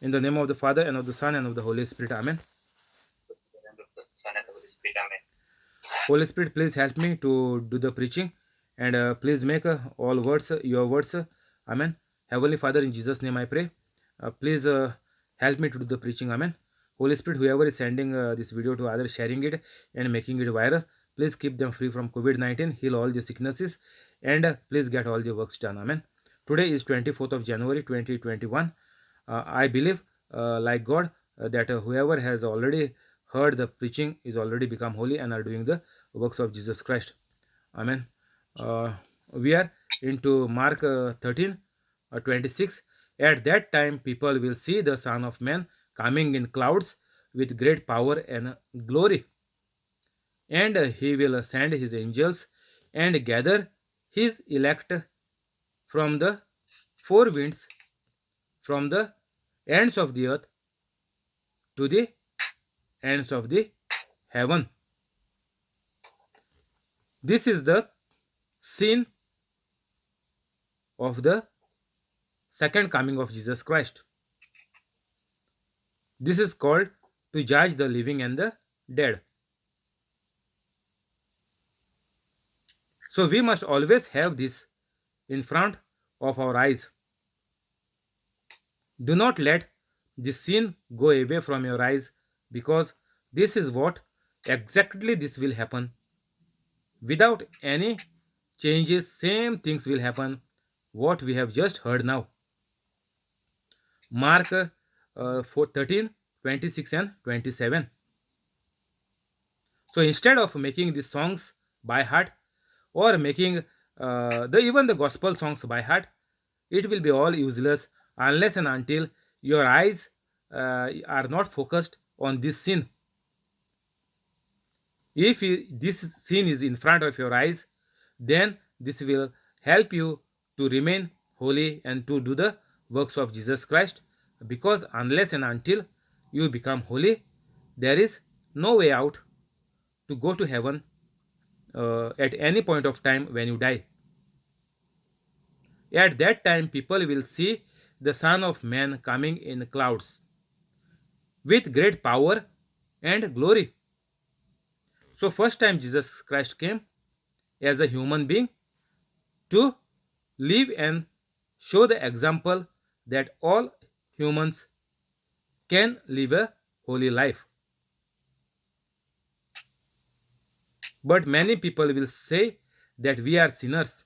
In the name of the Father, and of the Son, and of the Holy Spirit. Amen. And of the Son and the Holy Spirit. Amen. Holy Spirit, please help me to do the preaching, and please make all words your words. Amen. Heavenly Father, in Jesus' name I pray. Please help me to do the preaching. Amen. Holy Spirit, whoever is sending this video to others, sharing it and making it viral, please keep them free from COVID-19, heal all the sicknesses, and please get all the works done. Amen. Today is 24th of January 2021. I believe, like God, that whoever has already heard the preaching is already become holy and are doing the works of Jesus Christ. Amen. We are into Mark 13, 26. At that time, people will see the Son of Man coming in clouds with great power and glory. And he will send his angels and gather his elect from the four winds, from the ends of the earth to the ends of the heaven. This is the scene of the second coming of Jesus Christ. This is called to judge the living and the dead. So we must always have this in front of our eyes. Do not let this scene go away from your eyes, because this is what exactly this will happen. Without any changes, same things will happen what we have just heard now. Mark 13, 26 and 27. So instead of making these songs by heart, or making even the gospel songs by heart, it will be all useless unless and until your eyes are not focused on this sin. If this sin is in front of your eyes, then this will help you to remain holy and to do the works of Jesus Christ, because unless and until you become holy, there is no way out to go to heaven at any point of time when you die. At that time, people will see the Son of Man coming in clouds with great power and glory. So, first time Jesus Christ came as a human being to live and show the example that all humans can live a holy life. But many people will say that we are sinners.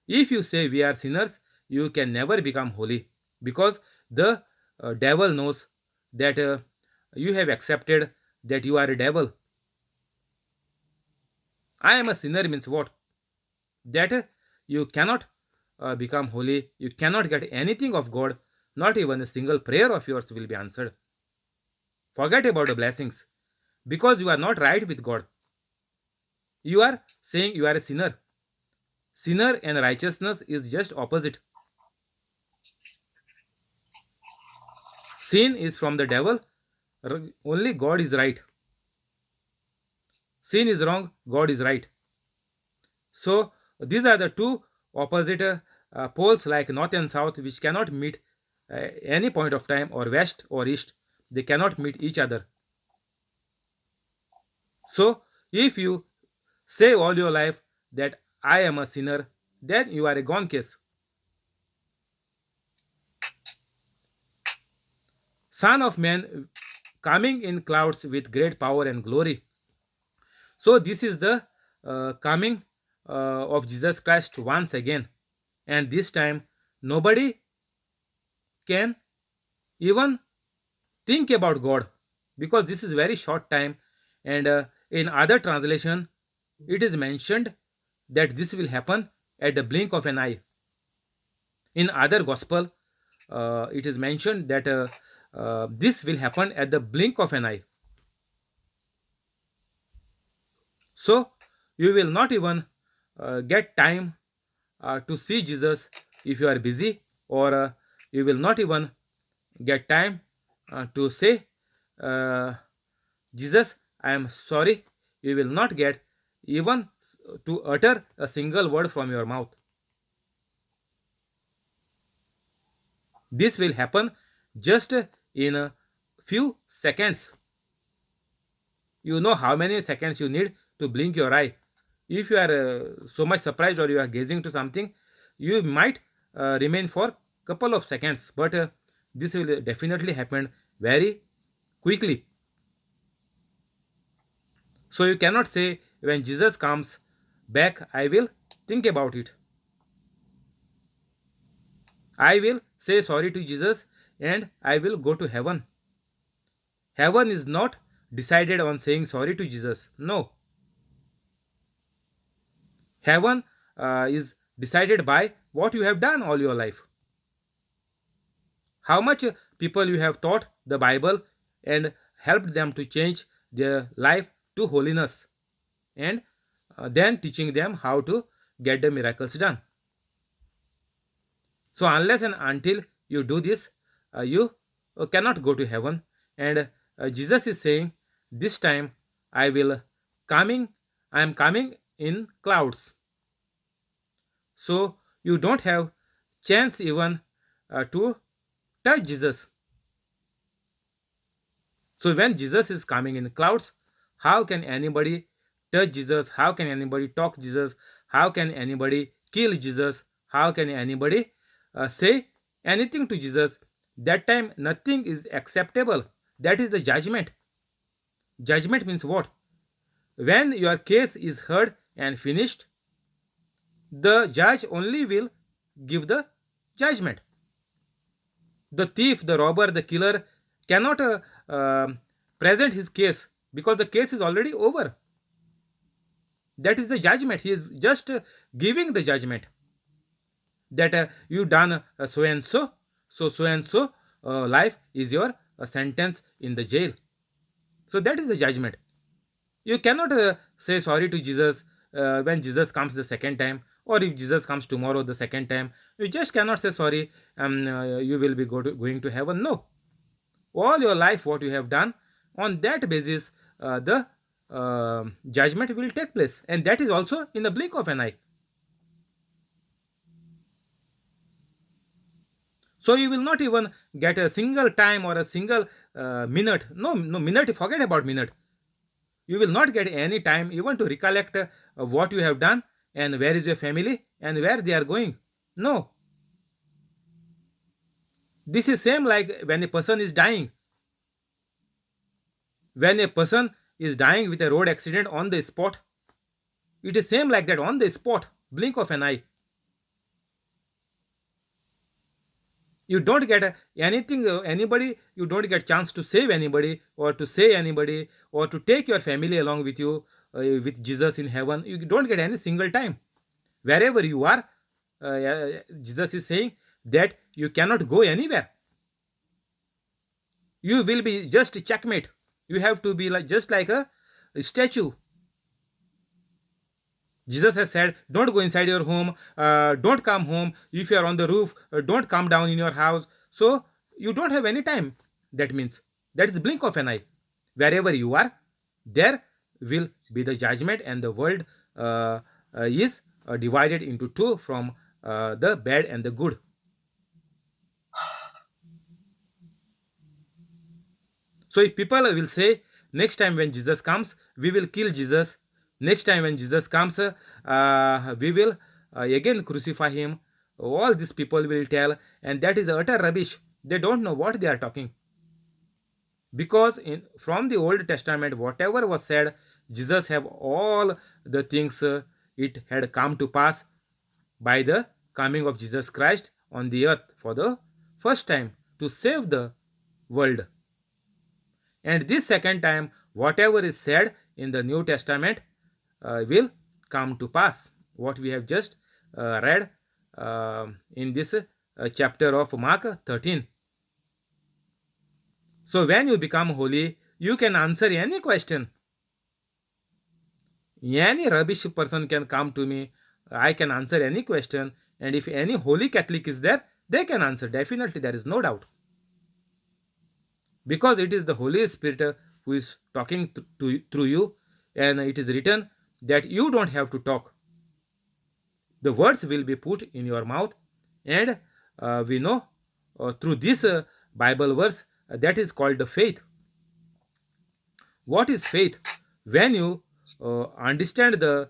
If you say we are sinners, you can never become holy, because the devil knows that you have accepted that you are a devil. I am a sinner means what? That you cannot become holy, you cannot get anything of God, not even a single prayer of yours will be answered. Forget about the blessings, because you are not right with God. You are saying you are a sinner. Sinner and righteousness is just opposite. Sin is from the devil, only God is right. Sin is wrong, God is right. So these are the two opposite poles, like north and south, which cannot meet any point of time, or west or east. They cannot meet each other. So if you say all your life that I am a sinner, then you are a gone case. Son of Man coming in clouds with great power and glory. So this is the coming of Jesus Christ once again, and this time nobody can even think about God, because this is very short time, and in other translation it is mentioned that this will happen at the blink of an eye. In other gospel, it is mentioned that this will happen at the blink of an eye. So you will not even get time to see Jesus if you are busy, or you will not even get time to say, Jesus, I am sorry. You will not get even to utter a single word from your mouth. This will happen just in a few seconds. You know how many seconds you need to blink your eye. If you are so much surprised or you are gazing to something, you might remain for couple of seconds, but this will definitely happen very quickly. So you cannot say when Jesus comes back, I will think about it. I will say sorry to Jesus and I will go to heaven. Heaven is not decided on saying sorry to Jesus. No. Heaven is decided by what you have done all your life. How much people you have taught the Bible and helped them to change their life to holiness, and then teaching them how to get the miracles done. So unless and until you do this, you cannot go to heaven. And Jesus is saying, this time I will coming, I am coming in clouds. So you don't have chance even to touch Jesus. So when Jesus is coming in clouds, how can anybody touch Jesus? How can anybody talk Jesus? How can anybody kill Jesus? How can anybody say anything to Jesus? That time nothing is acceptable. That is the judgment. Judgment means what? When your case is heard and finished, the judge only will give the judgment. The thief, the robber, the killer cannot present his case because the case is already over. That is the judgment. He is just giving the judgment that you done so and so, so and so life is your sentence in the jail. So that is the judgment. You cannot say sorry to Jesus when Jesus comes the second time, or if Jesus comes tomorrow the second time. You just cannot say sorry. You will be going to heaven. No, all your life what you have done, on that basis the judgment will take place, and that is also in the blink of an eye. So you will not even get a single time or a single minute. No minute, forget about minute. You will not get any time even to recollect what you have done and where is your family and where they are going. No. This is same like when a person is dying. When a person is dying with a road accident on the spot, it is same like that, on the spot, blink of an eye. You don't get anything, anybody, you don't get chance to save anybody or to say anybody or to take your family along with you with Jesus in heaven. You don't get any single time. Wherever you are, Jesus is saying that you cannot go anywhere. You will be just checkmate. You have to be like just like a statue. Jesus has said, don't go inside your home, don't come home. If you are on the roof, don't come down in your house. So you don't have any time. That means that is blink of an eye. Wherever you are, there will be the judgment, and the world is divided into two, from the bad and the good. So if people will say, next time when Jesus comes, we will kill Jesus. Next time when Jesus comes, we will again crucify him. All these people will tell, and that is utter rubbish. They don't know what they are talking. Because from the Old Testament, whatever was said, Jesus have all the things it had come to pass by the coming of Jesus Christ on the earth for the first time to save the world. And this second time, whatever is said in the New Testament will come to pass. What we have just read in this chapter of Mark 13. So when you become holy, you can answer any question. Any rubbish person can come to me. I can answer any question. And if any holy Catholic is there, they can answer. Definitely, there is no doubt. Because it is the Holy Spirit who is talking through you, and it is written that you don't have to talk. The words will be put in your mouth, and we know through this Bible verse that is called the faith. What is faith? When you understand the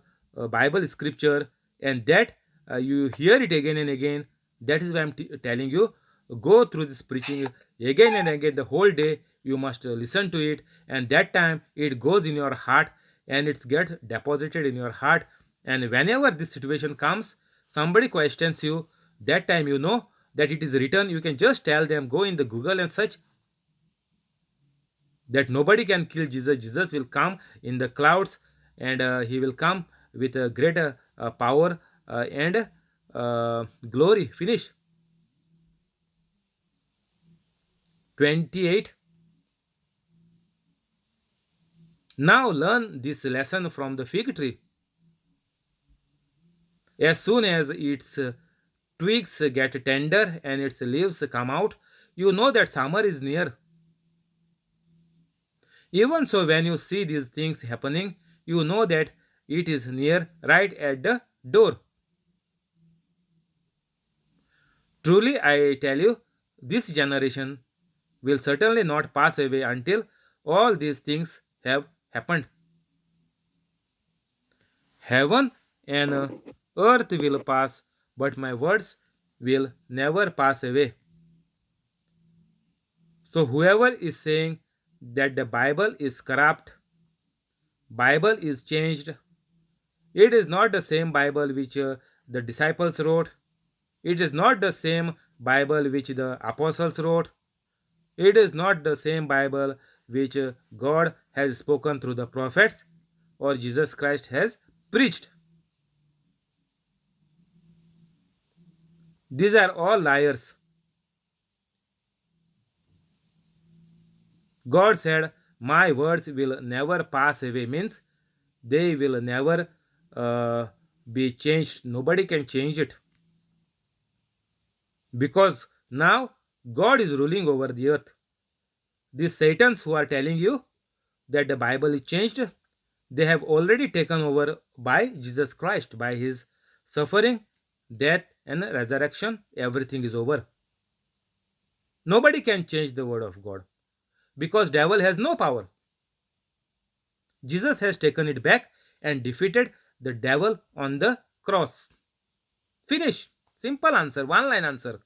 Bible scripture and that you hear it again and again, that is why I'm telling you, go through this preaching again and again the whole day. You must listen to it, and that time it goes in your heart and it gets deposited in your heart. And whenever this situation comes, somebody questions you, that time you know that it is written. You can just tell them, go in the Google and search that nobody can kill Jesus. Jesus will come in the clouds, and he will come with a greater power and glory. Finish. 28. Now learn this lesson from the fig tree. As soon as its twigs get tender and its leaves come out, you know that summer is near. Even so, when you see these things happening, you know that it is near, right at the door. Truly, I tell you, this generation will certainly not pass away until all these things have happened. Heaven and earth will pass, but my words will never pass away. So whoever is saying that the Bible is corrupt, Bible is changed, it is not the same Bible which the disciples wrote. It is not the same Bible which the apostles wrote. It is not the same Bible which God has spoken through the prophets or Jesus Christ has preached. These are all liars. God said, my words will never pass away, means they will never uh, be changed. Nobody can change it. Because now God is ruling over the earth. These Satans who are telling you that the Bible is changed, they have already taken over by Jesus Christ, by his suffering, death, and resurrection. Everything is over. Nobody can change the word of God because devil has no power. Jesus has taken it back and defeated the devil on the cross. Finish. Simple answer, one line answer.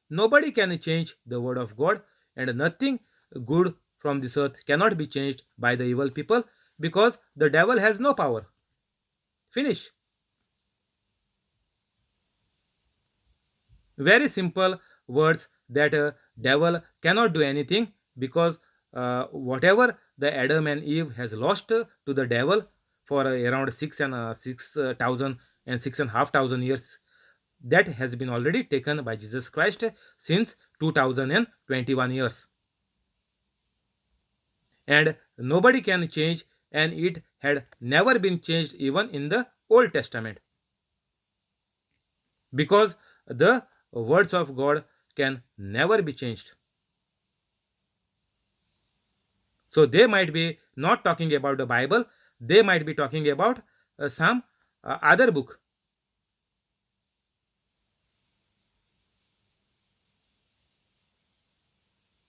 Nobody can change the word of God, and nothing good from this earth cannot be changed by the evil people because the devil has no power. Finish. Very simple words that devil cannot do anything because whatever the Adam and Eve has lost to the devil for around 6,000 and 6,500 years, that has been already taken by Jesus Christ since 2021 years. And nobody can change, and it had never been changed even in the Old Testament, because the words of God can never be changed. So they might be not talking about the Bible, they might be talking about some other book.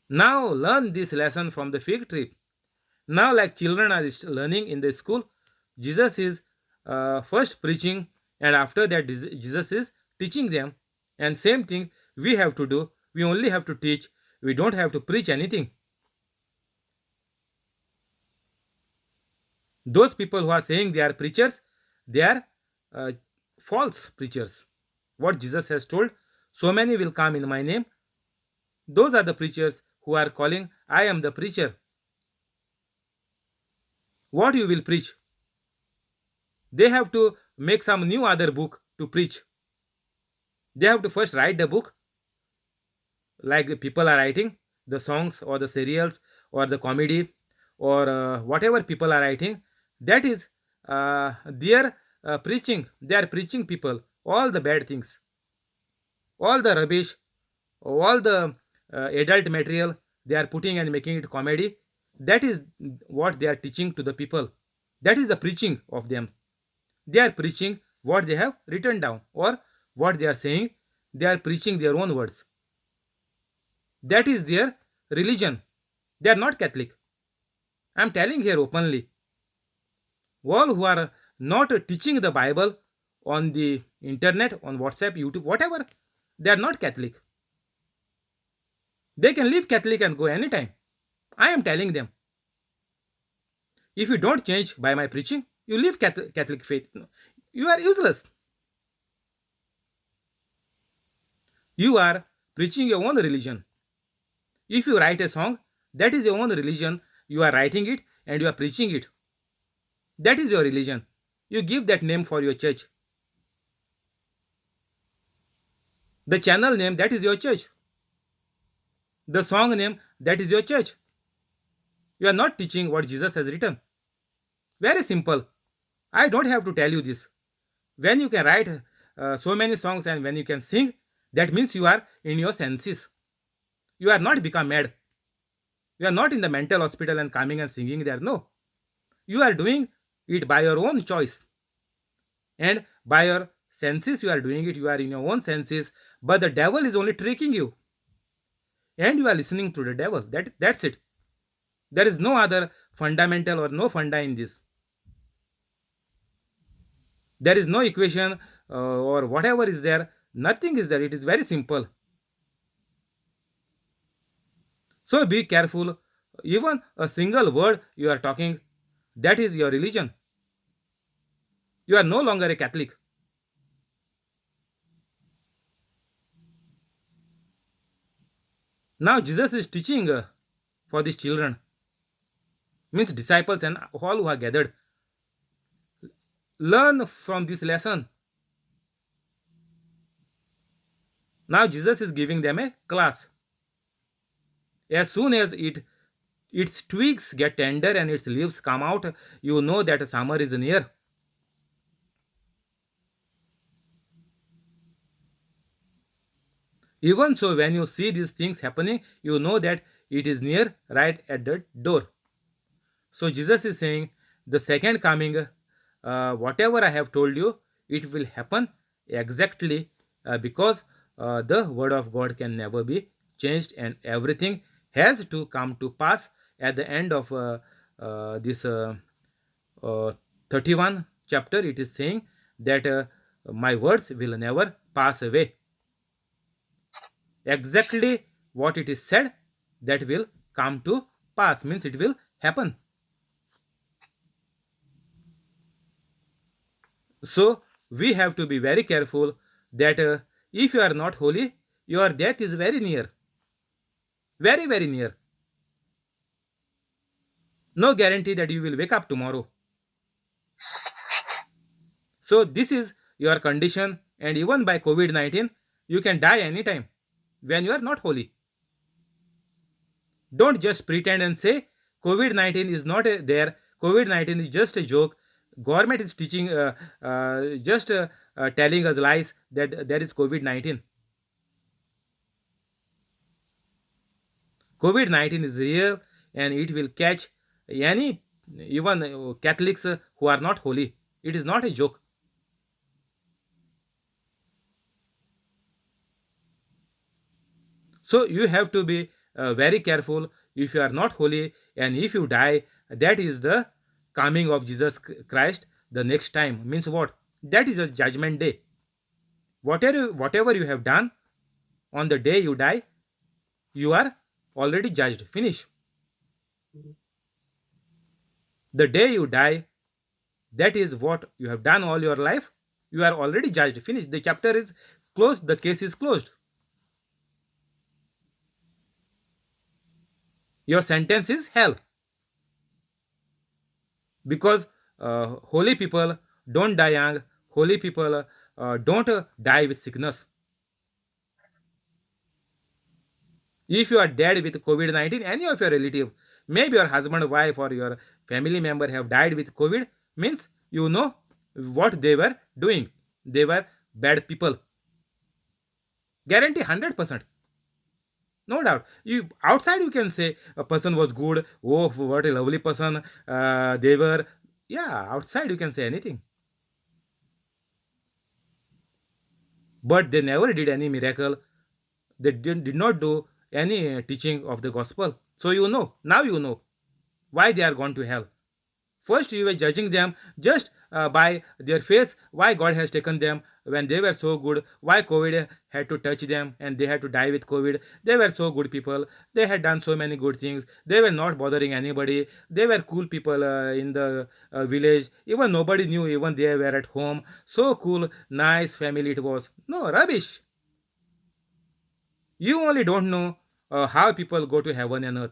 Now learn this lesson from the fig tree. Now, like children are learning in the school, Jesus is first preaching, and after that, Jesus is teaching them. And same thing we have to do. We only have to teach. We don't have to preach anything. Those people who are saying they are preachers, they are uh, false preachers. What Jesus has told, so many will come in my name. Those are the preachers who are calling, I am the preacher. What you will preach? They have to make some new other book to preach. They have to first write the book, like the people are writing the songs or the serials or the comedy or whatever people are writing. That is their preaching. They are preaching people all the bad things, all the rubbish, all the adult material they are putting and making it comedy. That is what they are teaching to the people. That is the preaching of them. They are preaching what they have written down, or what they are saying. They are preaching their own words. That is their religion. They are not Catholic. I am telling here openly. All who are not teaching the Bible on the internet, on WhatsApp, YouTube, whatever, they are not Catholic. They can leave Catholic and go anytime. I am telling them. If you don't change by my preaching, you leave Catholic faith. You are useless. You are preaching your own religion. If you write a song, that is your own religion. You are writing it and you are preaching it. That is your religion. You give that name for your church. The channel name, that is your church. The song name, that is your church. You are not teaching what Jesus has written. Very simple. I don't have to tell you this. When you can write so many songs and when you can sing, that means you are in your senses. You are not become mad. You are not in the mental hospital and coming and singing there. No. You are doing it by your own choice. And by your senses, you are doing it. You are in your own senses. But the devil is only tricking you. And you are listening to the devil. That's it. There is no other fundamental or no funda in this. There is no equation or whatever is there. Nothing is there. It is very simple. So be careful. Even a single word you are talking, that is your religion. You are no longer a Catholic. Now Jesus is teaching for these children, means disciples and all who are gathered. Learn from this lesson. Now Jesus is giving them a class. As soon as its twigs get tender and its leaves come out, you know that summer is near. Even so, when you see these things happening, you know that it is near, right at the door. So Jesus is saying, the second coming, whatever I have told you, it will happen exactly because the word of God can never be changed, and everything has to come to pass at the end of this 31 chapter. It is saying that my words will never pass away. Exactly what it is said, that will come to pass, means it will happen. So we have to be very careful that if you are not holy, your death is very near. Very, very near. No guarantee that you will wake up tomorrow. So this is your condition, and even by COVID-19, you can die anytime when you are not holy. Don't just pretend and say COVID-19 is not there. COVID-19 is just a joke. Government is teaching, just telling us lies that there is COVID-19. COVID-19 is real and it will catch any, even Catholics who are not holy. It is not a joke. So you have to be very careful. If you are not holy and if you die, that is the coming of Jesus Christ the next time. Means what? That is a judgment day. Whatever you have done on the day you die, you are already judged. Finish. The day you die, that is what you have done all your life. You are already judged. Finish. The chapter is closed. The case is closed. Your sentence is hell. Because holy people don't die young. Holy people don't die with sickness. If you are dead with COVID-19, any of your relative, maybe your husband, wife, or your family member have died with COVID, means you know what they were doing. They were bad people. Guarantee 100%. No doubt. You outside you can say a person was good. Oh, what a lovely person they were. Yeah, outside you can say anything. But they never did any miracle. They did not do any teaching of the gospel. So now you know why they are gone to hell. First, you were judging them just by their face, why God has taken them when they were so good, why COVID had to touch them and they had to die with COVID. They were so good people. They had done so many good things. They were not bothering anybody. They were cool people in the village. Even nobody knew, even they were at home. So cool, nice family it was. No, rubbish. You only don't know how people go to heaven and earth.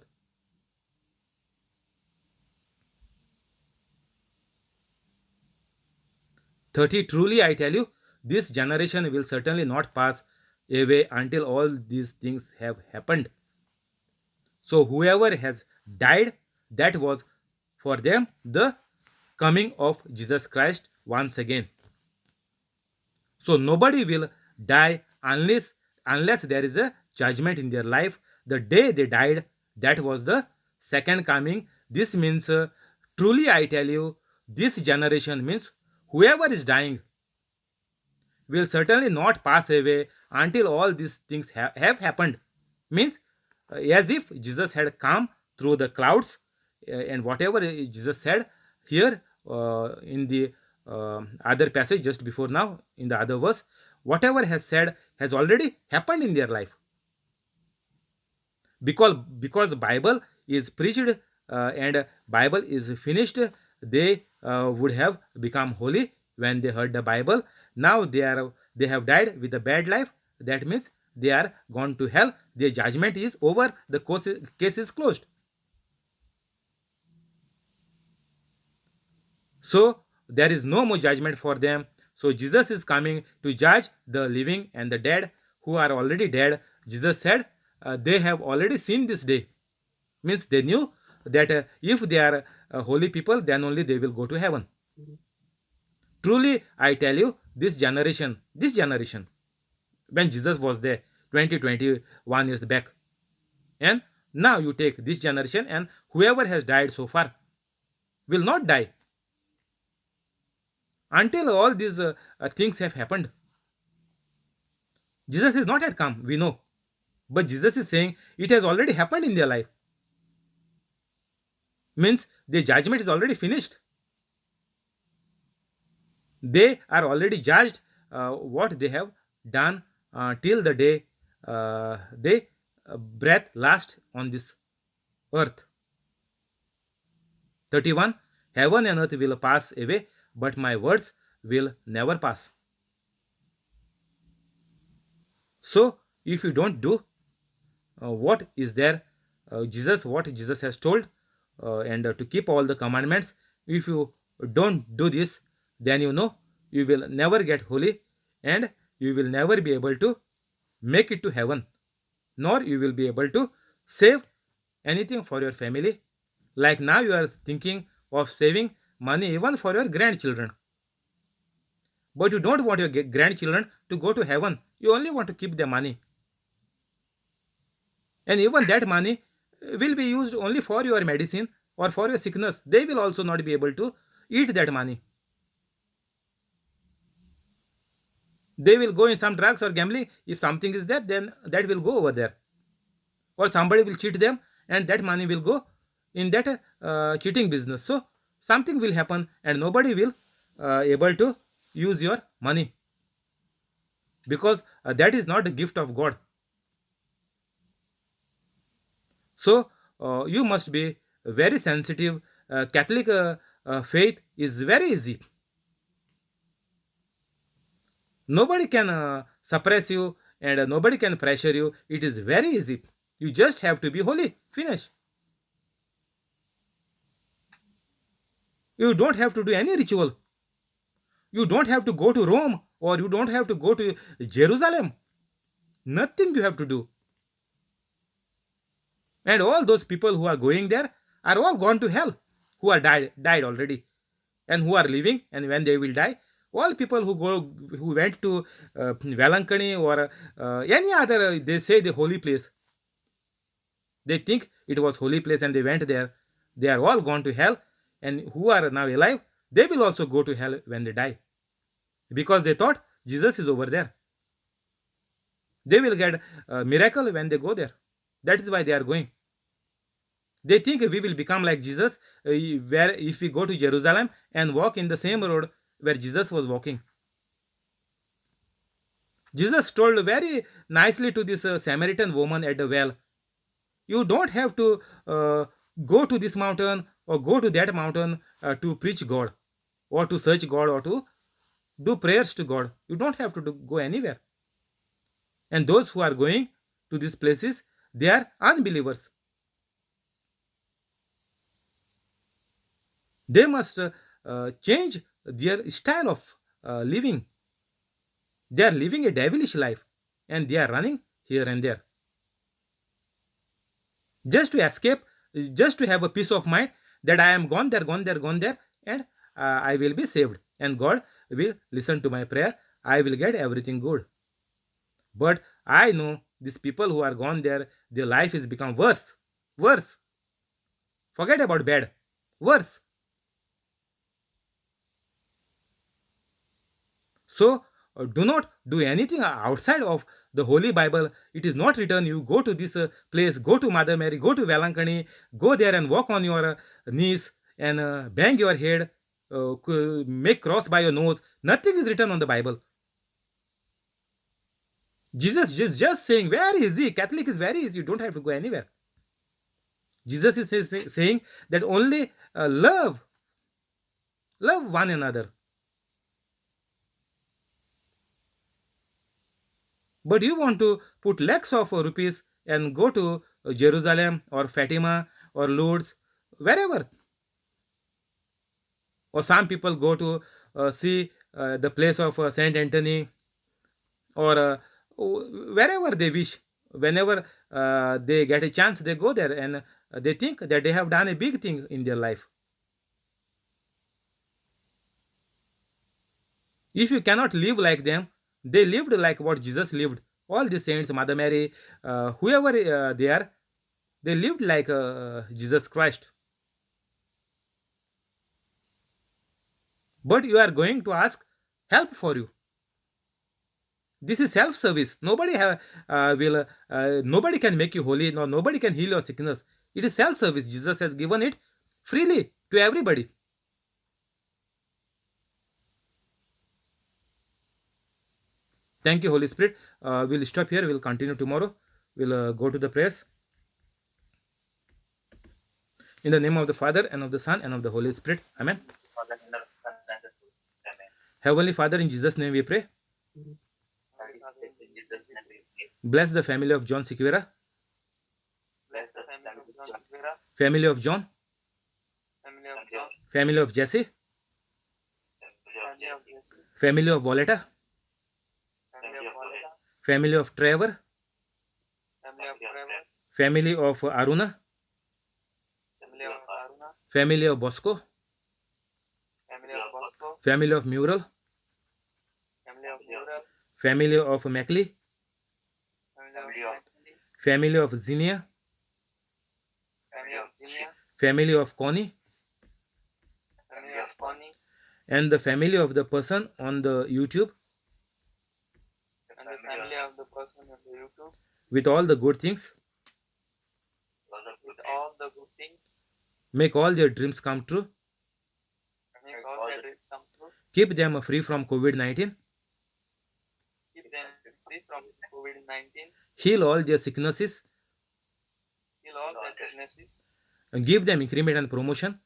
30, truly I tell you, this generation will certainly not pass away until all these things have happened. So, whoever has died, that was for them the coming of Jesus Christ once again. So, nobody will die unless there is a judgment in their life. The day they died, that was the second coming. This means, truly I tell you, this generation means whoever is dying will certainly not pass away until all these things have happened. Means, as if Jesus had come through the clouds, and whatever Jesus said here in the other passage just before now, in the other verse, whatever has said has already happened in their life. Because Bible is preached and Bible is finished, they would have become holy when they heard the Bible. Now they have died with a bad life. That means they are gone to hell. Their judgment is over. The case is closed. So there is no more judgment for them. So Jesus is coming to judge the living and the dead who are already dead. Jesus said they have already seen this day. Means they knew that if they are holy people, then only they will go to heaven. Truly, I tell you, this generation, when Jesus was there 21 years back, and now you take this generation, and whoever has died so far will not die until all these things have happened. Jesus is not yet come, we know, but Jesus is saying it has already happened in their life. Means the judgment is already finished. They are already judged what they have done till the day they breath last on this earth. 31. Heaven and earth will pass away, but my words will never pass. So, if you don't do what is there, what Jesus has told, and to keep all the commandments, if you don't do this, then you will never get holy, and you will never be able to make it to heaven, nor you will be able to save anything for your family. Like now you are thinking of saving money even for your grandchildren, but you don't want your grandchildren to go to heaven. You only want to keep the money, and even that money will be used only for your medicine or for your sickness. They will also not be able to eat that money. They will go in some drugs or gambling. If something is there, then that will go over there, or somebody will cheat them and that money will go in that cheating business. So something will happen and nobody will able to use your money, because that is not the gift of God. So you must be very sensitive. Catholic faith is very easy. Nobody can suppress you, and nobody can pressure you. It is very easy. You just have to be holy. Finish. You don't have to do any ritual. You don't have to go to Rome, or you don't have to go to Jerusalem. Nothing you have to do. And all those people who are going there are all gone to hell, who are died already, and who are living, and when they will die, all people who went to Velankani or any other, they say the holy place. They think it was holy place and they went there. They are all gone to hell, and who are now alive, they will also go to hell when they die, because they thought Jesus is over there. They will get a miracle when they go there. That is why they are going. They think we will become like Jesus, where if we go to Jerusalem and walk in the same road where Jesus was walking. Jesus told very nicely to this Samaritan woman at the well, you don't have to go to this mountain or go to that mountain to preach God or to search God or to do prayers to God. You don't have to go anywhere. And those who are going to these places, they are unbelievers. They must change their style of living. They are living a devilish life and they are running here and there just to escape, just to have a peace of mind that I am gone there, gone there, gone there, and I will be saved. And God will listen to my prayer. I will get everything good. But I know these people who are gone there, their life is become worse. Worse. Forget about bad. Worse. So do not do anything outside of the Holy Bible. It is not written you go to this place, go to Mother Mary, go to Velankani, go there and walk on your knees and bang your head, make cross by your nose. Nothing is written on the Bible. Jesus is just saying very easy. Catholic is very easy. You don't have to go anywhere. Jesus is saying that only love one another. But you want to put lakhs of rupees and go to Jerusalem or Fatima or Lourdes, wherever. Or some people go to see the place of Saint Anthony or wherever they wish. Whenever they get a chance, they go there and they think that they have done a big thing in their life. If you cannot live like them, they lived like what Jesus lived. All the saints, Mother Mary, whoever they are, they lived like Jesus Christ. But you are going to ask help for you. This is self-service. Nobody can make you holy. No, nobody can heal your sickness. It is self-service. Jesus has given it freely to everybody. Thank you, Holy Spirit. We'll stop here. We'll continue tomorrow. We'll go to the prayers. In the name of the Father, and of the Son, and of the Holy Spirit. Amen. Father, in the Son, and the Holy Spirit. Amen. Heavenly Father, in Jesus' name we pray. In Jesus' name we pray. Bless the family of John Sequeira, Bless the family of John Sequeira, family of John, family of John, family of Jesse, family of Jesse, family of Voletta, family of Volta, family of Trevor, family of Trevor, family of Aruna, family of Aruna, family of Bosco, family of Bosco, family of Mural, family of Mural, family of Mackley, family of Mackley, family of Zinnia, family of Zinia, family of Connie, family of Connie, and the family of the person on the YouTube and the family of the person on the YouTube, with all the good things. with all the good things, Make all their dreams come true. make all their dreams come true, Keep them free from COVID-19. keep them free from COVID-19, Heal all their sicknesses. heal all their sicknesses, And give them increment and promotion.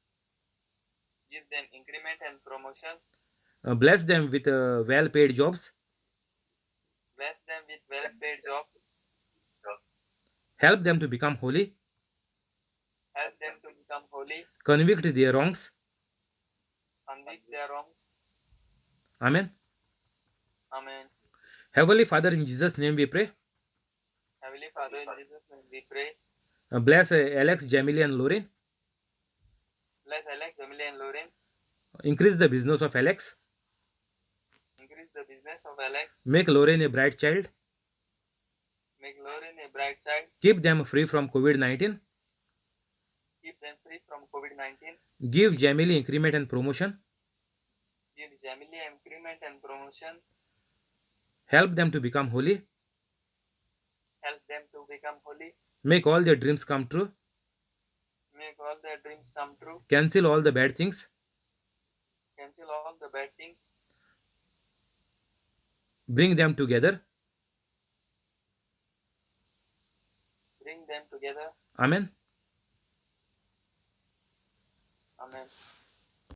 give them increment and promotions, Bless them with well-paid jobs. bless them with well-paid jobs, Help them to become holy. help them to become holy, Convict their wrongs. convict their wrongs. Amen. Amen. Heavenly Father, in Jesus' name we pray. Heavenly Father, in Jesus' name we pray. Bless Alex, Jamily, and Lauren. Bless Alex, Emily, and Lauren. Increase the business of Alex. Increase the business of Alex. Make Lauren a bright child. Make Lauren a bright child. Keep them free from COVID-19. Keep them free from COVID-19. Give Jamily increment and promotion. Give Jamily increment and promotion. Help them to become holy. Help them to become holy. Make all their dreams come true. Make all their dreams come true. Cancel all the bad things. Cancel all the bad things. Bring them together. Bring them together. Amen. Amen.